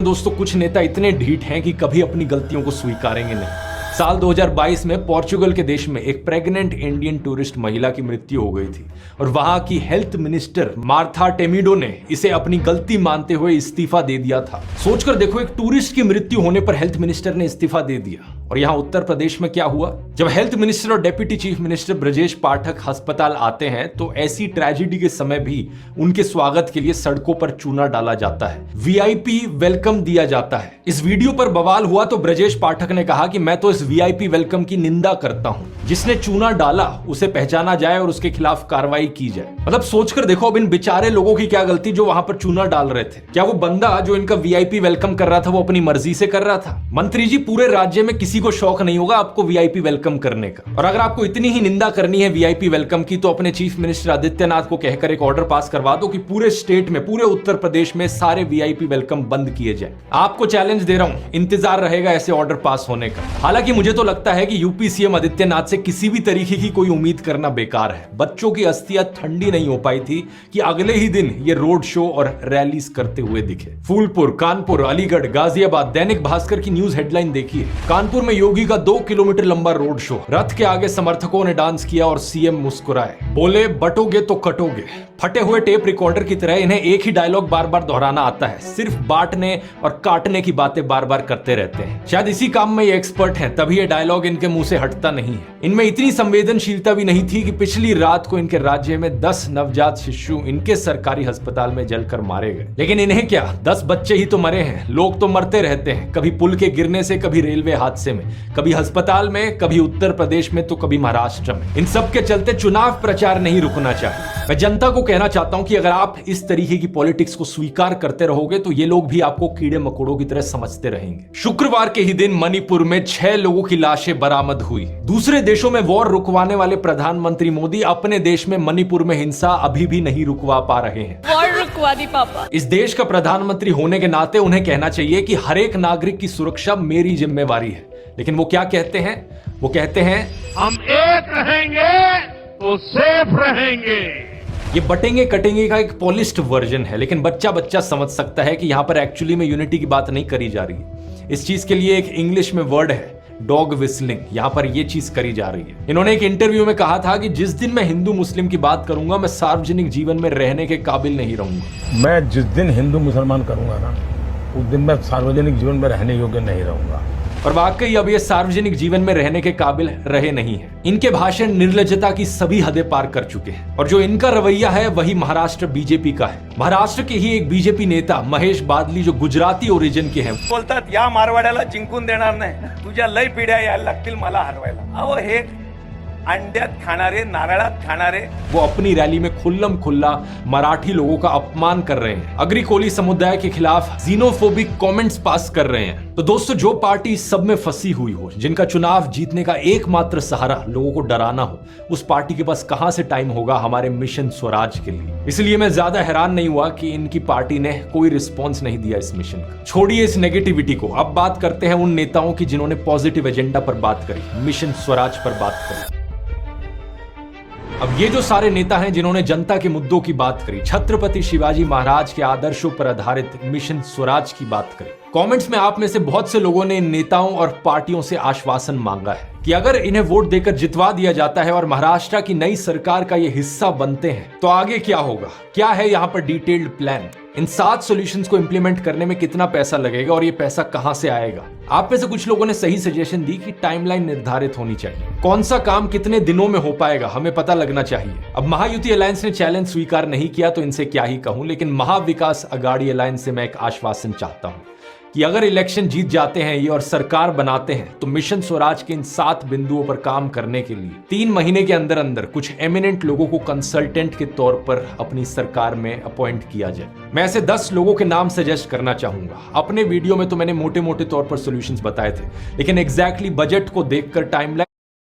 दोस्तों, कुछ नेता इतने ढीठ हैं कि कभी अपनी गलतियों को स्वीकारेंगे नहीं। साल 2022 में पोर्चुगल के देश में एक प्रेग्नेंट इंडियन टूरिस्ट महिला की मृत्यु हो गई थी और वहां की हेल्थ मिनिस्टर मार्था टेमिडो ने इसे अपनी गलती मानते हुए इस्तीफा दे दिया था। सोचकर देखो, एक टूरिस्ट की मृत्यु होने पर हेल्थ मिनिस्टर ने इस्तीफा दे दिया। और यहां उत्तर प्रदेश में क्या हुआ? जब हेल्थ मिनिस्टर और deputy chief minister Brajesh Pathak अस्पताल आते हैं तो ऐसी ट्रेजेडी के समय भी उनके स्वागत के लिए सड़कों पर चूना डाला जाता है, वीआईपी वेलकम दिया जाता है। इस वीडियो पर बवाल हुआ तो ब्रजेश पाठक ने कहा कि मैं तो इस वीआईपी वेलकम की निंदा करता हूं। जिसने चूना डाला उसे पहचाना जाए और उसके खिलाफ कार्रवाई की जाए। मतलब सोचकर देखो, अब इन बेचारे लोगों की क्या गलती जो वहां पर चूना डाल रहे थे। क्या वो बंदा जो इनका वीआईपी वेलकम कर रहा था वो अपनी मर्जी से कर रहा था? मंत्री जी, पूरे राज्य में किसी को शौक नहीं होगा आपको वीआईपी वेलकम करने का। और अगर आपको इतनी ही निंदा करनी है वीआईपी वेलकम की तो अपने चीफ मिनिस्टर आदित्यनाथ को कहकर एक ऑर्डर पास करवा दो कि पूरे स्टेट में, पूरे उत्तर प्रदेश में सारे वीआईपी वेलकम बंद किए जाए। आपको चैलेंज दे रहा हूं, इंतजार रहेगा ऐसे ऑर्डर पास होने का। हालांकि मुझे तो लगता है कि यूपी सीएम आदित्यनाथ से किसी भी तरीके की कोई उम्मीद करना बेकार है। बच्चों की अस्थियां ठंडी नहीं हो पाई थी कि अगले ही दिन ये रोड शो और रैलीज करते हुए दिखे। फूलपुर, कानपुर, अलीगढ़, गाजियाबाद। दैनिक भास्कर की न्यूज हेडलाइन देखिए, कानपुर में योगी का 2 किलोमीटर लंबा रोड शो। रथ के आगे समर्थकों ने डांस किया और सीएम मुस्कुराए, बोले बटोगे तो कटोगे। फटे हुए टेप रिकॉर्डर की तरह इन्हें एक ही डायलॉग बार बार दोहराना आता है, सिर्फ बांटने और काटने की बातें बार बार करते रहते हैं। शायद इसी काम में ये एक्सपर्ट हैं, तभी ये डायलॉग इनके मुंह से हटता नहीं है। इनमें इतनी संवेदनशीलता भी नहीं थी कि पिछली रात को इनके राज्य में 10 नवजात शिशु इनके सरकारी अस्पताल में जलकर मारे गए। लेकिन इन्हें क्या, 10 बच्चे ही तो मरे हैं। लोग तो मरते रहते हैं, कभी पुल के गिरने से, कभी रेलवे हादसे में, कभी अस्पताल में, कभी उत्तर प्रदेश में तो कभी महाराष्ट्र में। इन सब के चलते चुनाव प्रचार नहीं रुकना चाहिए। मैं जनता को कहना चाहता हूं कि अगर आप इस तरीके की पॉलिटिक्स को स्वीकार करते रहोगे तो ये लोग भी आपको कीड़े मकोड़ों की तरह समझते रहेंगे। शुक्रवार के ही दिन मणिपुर में 6 लोगों की लाशें बरामद हुई। दूसरे देशों में वॉर रुकवाने वाले प्रधानमंत्री मोदी अपने देश में मणिपुर में हिंसा अभी भी नहीं रुकवा पा रहे हैं। वॉर रुकवा दी पापा। इस देश का प्रधानमंत्री होने के नाते उन्हें कहना चाहिए कि हर एक नागरिक की सुरक्षा मेरी जिम्मेवारी है। लेकिन वो क्या कहते हैं? वो कहते हैं हम एक रहेंगे तो सेफ रहेंगे। ये बटेंगे कटेंगे का एक पॉलिश्ड वर्जन है, लेकिन बच्चा बच्चा समझ सकता है कि यहां पर एक्चुअली में यूनिटी की बात नहीं करी जा रही है। इस चीज के लिए एक इंग्लिश में वर्ड है, डॉग विस्लिंग। यहां पर यह चीज करी जा रही है। इन्होंने एक इंटरव्यू में कहा था कि जिस दिन मैं हिंदू मुस्लिम की बात करूंगा मैं सार्वजनिक जीवन में रहने के काबिल नहीं रहूंगा। मैं जिस दिन हिंदू मुसलमान करूंगा ना, उस दिन मैं सार्वजनिक जीवन में रहने योग्य नहीं रहूंगा। और वाकई अब ये सार्वजनिक जीवन में रहने के काबिल रहे नहीं है। इनके भाषण निर्लज्जता की सभी हदें पार कर चुके हैं और जो इनका रवैया है वही महाराष्ट्र बीजेपी का है। महाराष्ट्र के ही एक बीजेपी नेता महेश बादली जो गुजराती ओरिजिन के हैं, बोलतात या मारवाड्याला जिंकून देणार नाही, तुझ्या लय पिढ्या यायला लागतील मला हरवायला। अहो हे अंड्यात खाणारे, नारळात खाणारे, वो अपनी रैली में खुल्लम खुल्ला मराठी लोगों का अपमान कर रहे हैं, अग्री कोली समुदाय के खिलाफ जीनोफोबिक कमेंट्स पास कर रहे हैं। तो दोस्तों, जो पार्टी सब में फंसी हुई हो, जिनका चुनाव जीतने का एकमात्र सहारा लोगों को डराना हो, उस पार्टी के पास कहां से टाइम होगा हमारे मिशन स्वराज के लिए। इसलिए मैं ज्यादा हैरान नहीं हुआ कि इनकी पार्टी ने कोई रिस्पॉन्स नहीं दिया इस मिशन का। छोड़िए इस नेगेटिविटी को, अब बात करते हैं उन नेताओं की जिन्होंने पॉजिटिव एजेंडा पर बात करी, मिशन स्वराज पर बात करी। अब ये जो सारे नेता हैं जिन्होंने जनता के मुद्दों की बात करी, छत्रपति शिवाजी महाराज के आदर्शों पर आधारित मिशन स्वराज की बात करी। कमेंट्स में आप में से बहुत से लोगों ने इन नेताओं और पार्टियों से आश्वासन मांगा है कि अगर इन्हें वोट देकर जितवा दिया जाता है और महाराष्ट्र की नई सरकार का ये हिस्सा बनते हैं तो आगे क्या होगा, क्या है यहाँ पर डिटेल्ड प्लान, इन 7 सॉल्यूशंस को इंप्लीमेंट करने में कितना पैसा लगेगा और ये पैसा कहां से आएगा। आप में से कुछ लोगों ने सही सजेशन दी कि टाइमलाइन निर्धारित होनी चाहिए, कौन सा काम कितने दिनों में हो पाएगा हमें पता लगना चाहिए। अब महायुति अलायंस ने चैलेंज स्वीकार नहीं किया तो इनसे क्या ही कहूं, लेकिन महाविकास अघाड़ी अलायंस से मैं एक आश्वासन चाहता हूं कि अगर इलेक्शन जीत जाते हैं ये और सरकार बनाते हैं तो मिशन स्वराज के इन 7 बिंदुओं पर काम करने के लिए 3 महीने के अंदर अंदर कुछ एमिनेंट लोगों को कंसल्टेंट के तौर पर अपनी सरकार में अपॉइंट किया जाए। मैं ऐसे 10 लोगों के नाम सजेस्ट करना चाहूंगा। अपने वीडियो में तो मैंने मोटे मोटे तौर पर सॉल्यूशंस बताए थे, लेकिन एग्जैक्टली बजट को देखकर टाइमलाइन